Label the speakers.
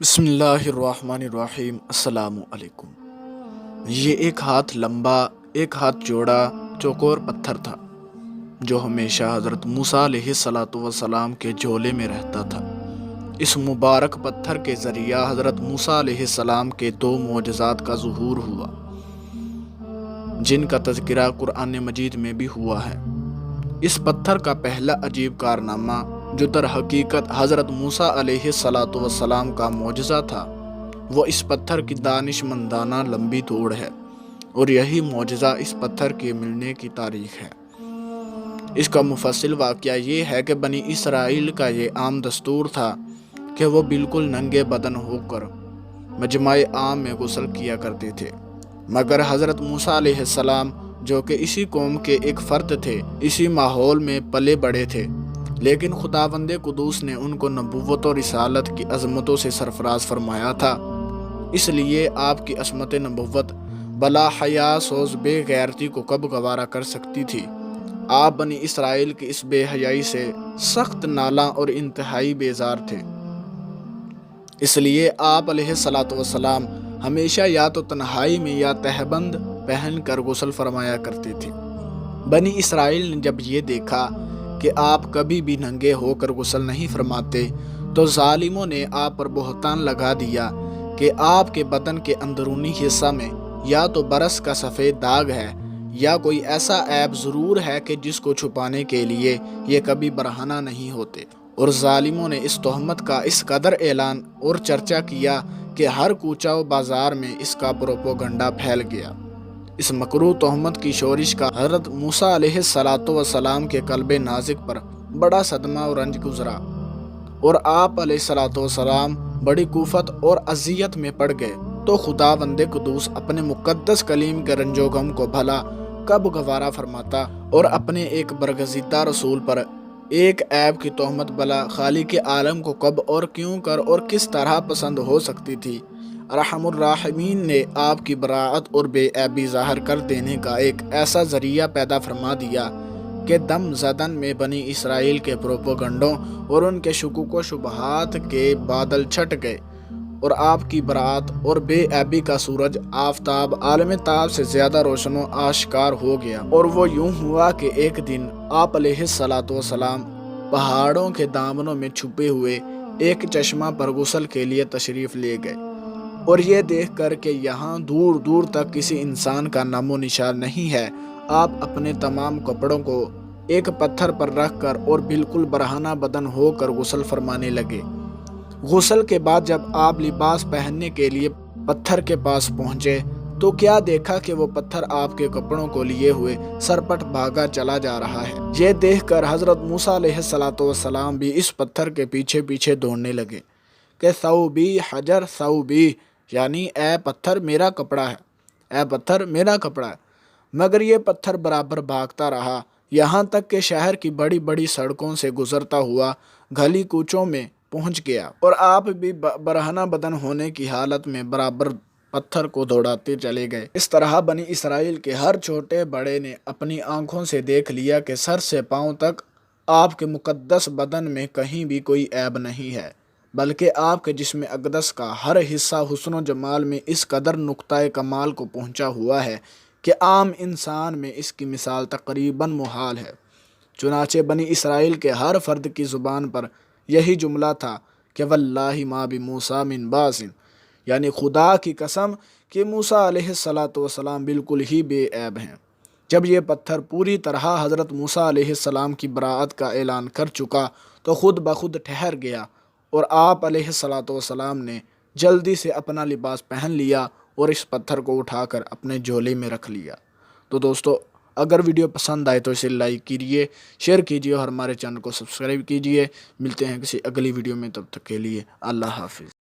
Speaker 1: بسم اللہ الرحمن الرحیم۔ السلام علیکم۔ یہ ایک ہاتھ لمبا، ایک ہاتھ چوڑا چوکور پتھر تھا جو ہمیشہ حضرت موسیٰ علیہ السلام کے جھولے میں رہتا تھا۔ اس مبارک پتھر کے ذریعہ حضرت موسیٰ علیہ السلام کے دو معجزات کا ظہور ہوا، جن کا تذکرہ قرآن مجید میں بھی ہوا ہے۔ اس پتھر کا پہلا عجیب کارنامہ، جو در حقیقت حضرت موسیٰ علیہ السلام کا معجزہ تھا، وہ اس پتھر کی دانش مندانہ لمبی توڑ ہے، اور یہی معجزہ اس پتھر کے ملنے کی تاریخ ہے۔ اس کا مفصل واقعہ یہ ہے کہ بنی اسرائیل کا یہ عام دستور تھا کہ وہ بالکل ننگے بدن ہو کر مجمع عام میں غسل کیا کرتے تھے، مگر حضرت موسیٰ علیہ السلام، جو کہ اسی قوم کے ایک فرد تھے، اسی ماحول میں پلے بڑے تھے، لیکن خداوند قدوس نے ان کو نبوت اور رسالت کی عظمتوں سے سرفراز فرمایا تھا۔ اس لیے آپ کی عصمت نبوت بلا حیا سوز بے غیرتی کو کب گوارا کر سکتی تھی؟ آپ بنی اسرائیل کی اس بے حیائی سے سخت نالاں اور انتہائی بیزار تھے۔ اس لیے آپ علیہ السلام ہمیشہ یا تو تنہائی میں یا تہبند پہن کر غسل فرمایا کرتے تھے۔ بنی اسرائیل نے جب یہ دیکھا کہ آپ کبھی بھی ننگے ہو کر غسل نہیں فرماتے، تو ظالموں نے آپ پر بہتان لگا دیا کہ آپ کے بدن کے اندرونی حصہ میں یا تو برس کا سفید داغ ہے، یا کوئی ایسا عیب ضرور ہے کہ جس کو چھپانے کے لیے یہ کبھی برہنہ نہیں ہوتے۔ اور ظالموں نے اس تہمت کا اس قدر اعلان اور چرچا کیا کہ ہر کوچہ و بازار میں اس کا پروپوگنڈا پھیل گیا۔ اس مکروہ تہمت کی شورش کا حضرت موسیٰ علیہ السلام کے قلب نازک پر بڑا صدمہ و رنج گزرا، اور آپ علیہ السلام بڑی کوفت اور اذیت میں پڑ گئے۔ تو خداوند قدوس اپنے مقدس کلیم کے رنج و غم کو بھلا کب گوارا فرماتا، اور اپنے ایک برگزیدہ رسول پر ایک عیب کی تہمت بلا خالق عالم کو کب اور کیوں کر اور کس طرح پسند ہو سکتی تھی؟ ارحم الراحمین نے آپ کی براعت اور بے عیبی ظاہر کر دینے کا ایک ایسا ذریعہ پیدا فرما دیا کہ دم زدن میں بنی اسرائیل کے پروپوگنڈوں اور ان کے شکوک و شبہات کے بادل چھٹ گئے، اور آپ کی براعت اور بے عیبی کا سورج آفتاب عالم تاب سے زیادہ روشن و آشکار ہو گیا۔ اور وہ یوں ہوا کہ ایک دن آپ علیہ السلام پہاڑوں کے دامنوں میں چھپے ہوئے ایک چشمہ پر غسل کے لیے تشریف لے گئے، اور یہ دیکھ کر کہ یہاں دور دور تک کسی انسان کا نام و نشان نہیں ہے، آپ اپنے تمام کپڑوں کو ایک پتھر پر رکھ کر اور بالکل برہنہ بدن ہو کر غسل فرمانے لگے۔ غسل کے بعد جب آپ لباس پہننے کے لیے پتھر کے پاس پہنچے، تو کیا دیکھا کہ وہ پتھر آپ کے کپڑوں کو لیے ہوئے سرپٹ بھاگا چلا جا رہا ہے۔ یہ دیکھ کر حضرت موسیٰ علیہ السلام بھی اس پتھر کے پیچھے پیچھے دوڑنے لگے کہ ثوبی حجر ثوبی، یعنی اے پتھر میرا کپڑا ہے، اے پتھر میرا کپڑا ہے۔ مگر یہ پتھر برابر بھاگتا رہا، یہاں تک کہ شہر کی بڑی بڑی سڑکوں سے گزرتا ہوا گلی کوچوں میں پہنچ گیا، اور آپ بھی برہنہ بدن ہونے کی حالت میں برابر پتھر کو دوڑاتے چلے گئے۔ اس طرح بنی اسرائیل کے ہر چھوٹے بڑے نے اپنی آنکھوں سے دیکھ لیا کہ سر سے پاؤں تک آپ کے مقدس بدن میں کہیں بھی کوئی عیب نہیں ہے، بلکہ آپ کے جسم اقدس کا ہر حصہ حسن و جمال میں اس قدر نقطۂ کمال کو پہنچا ہوا ہے کہ عام انسان میں اس کی مثال تقریباً محال ہے۔ چنانچہ بنی اسرائیل کے ہر فرد کی زبان پر یہی جملہ تھا کہ واللہ ما بموسیٰ من باس، یعنی خدا کی قسم کہ موسیٰ علیہ السلام بالکل ہی بے عیب ہیں۔ جب یہ پتھر پوری طرح حضرت موسیٰ علیہ السلام کی براعت کا اعلان کر چکا، تو خود بخود ٹھہر گیا، اور آپ علیہ السلام نے جلدی سے اپنا لباس پہن لیا اور اس پتھر کو اٹھا کر اپنے جھولے میں رکھ لیا۔ تو دوستو، اگر ویڈیو پسند آئے تو اسے لائک کیجیے، شیئر کیجیے اور ہمارے چینل کو سبسکرائب کیجیے۔ ملتے ہیں کسی اگلی ویڈیو میں، تب تک کے لیے اللہ حافظ۔